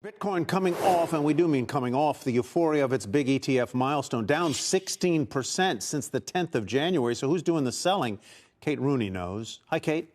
Bitcoin coming off, and we do mean coming off, the euphoria of its big ETF milestone, down 16% since the 10th of January. So who's doing the selling? Kate Rooney knows. Hi, Kate.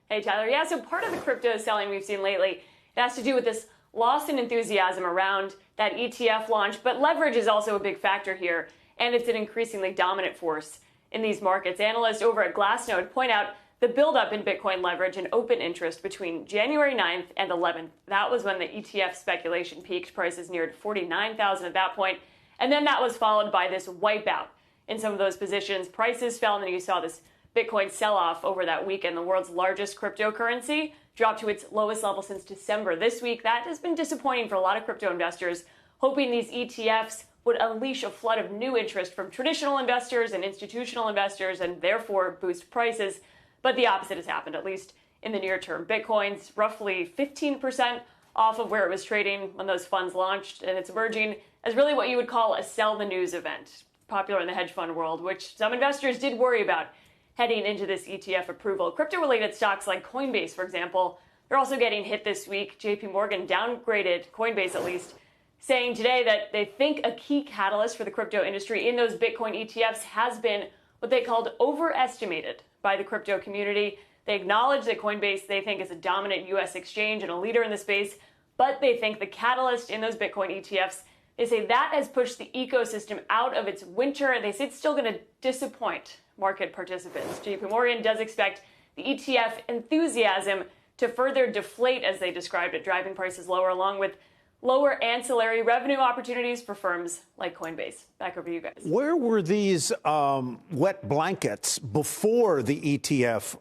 Hey, Tyler. Yeah, so part of the crypto selling we've seen lately, it has to do with this loss in enthusiasm around that ETF launch. But leverage is also a big factor here, and it's an increasingly dominant force in these markets. Analysts over at Glassnode point out the buildup in Bitcoin leverage and open interest between January 9th and 11th. That was when the ETF speculation peaked. Prices neared 49,000 at that point. And then that was followed by this wipeout in some of those positions. Prices fell, and then you saw this Bitcoin sell-off over that weekend. The world's largest cryptocurrency dropped to its lowest level since December. This week, that has been disappointing for a lot of crypto investors, hoping these ETFs would unleash a flood of new interest from traditional investors and institutional investors and therefore boost prices. But the opposite has happened, at least in the near term. Bitcoin's roughly 15% off of where it was trading when those funds launched, and it's emerging as really what you would call a sell the news event, popular in the hedge fund world, which some investors did worry about heading into this ETF approval. Crypto-related stocks like Coinbase, for example, they're also getting hit this week. JP Morgan downgraded Coinbase, at least, saying today that they think a key catalyst for the crypto industry in those Bitcoin ETFs has been what they called overestimated by the crypto community. They acknowledge that Coinbase, they think, is a dominant U.S. exchange and a leader in the space, but they think the catalyst in those Bitcoin ETFs, they say that has pushed the ecosystem out of its winter. They say it's still going to disappoint market participants. JP Morgan does expect the ETF enthusiasm to further deflate, as they described it, driving prices lower, along with lower ancillary revenue opportunities for firms like Coinbase. Back over to you guys. Where were these wet blankets before the ETF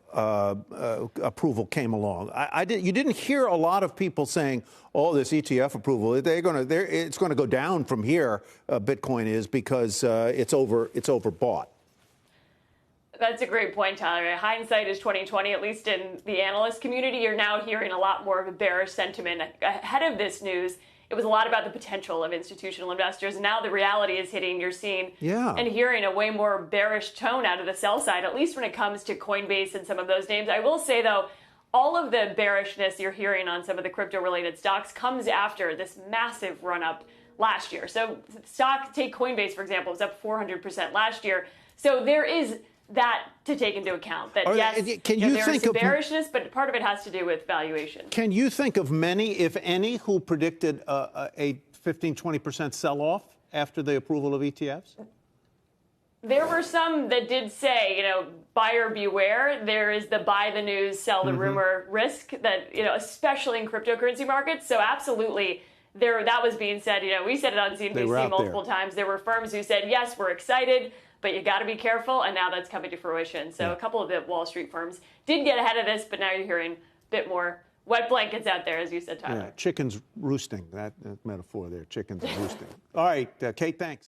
approval came along? You didn't hear a lot of people saying, "Oh, this ETF approval, it's going to go down from here." Bitcoin is because it's overbought. That's a great point, Tyler. Hindsight is 2020, at least in the analyst community. You're now hearing a lot more of a bearish sentiment. Ahead of this news, it was a lot about the potential of institutional investors. And now the reality is hitting. You're seeing and hearing a way more bearish tone out of the sell side, at least when it comes to Coinbase and some of those names. I will say, though, all of the bearishness you're hearing on some of the crypto-related stocks comes after this massive run-up last year. So take Coinbase, for example, was up 400% last year. So there is that to take into account. That yes, there is some bearishness, but part of it has to do with valuation. Can you think of many, if any, who predicted a 15-20% sell-off after the approval of ETFs? There were some that did say, buyer beware. There is the buy the news, sell the rumor risk that, especially in cryptocurrency markets. So absolutely, that was being said. We said it on CNBC multiple times. There were firms who said, yes, we're excited, but you got to be careful, and now that's coming to fruition. So a couple of the Wall Street firms did get ahead of this, but now you're hearing a bit more wet blankets out there, as you said, Tyler. Yeah, chickens roosting, that metaphor there, chickens roosting. All right, Kate, thanks.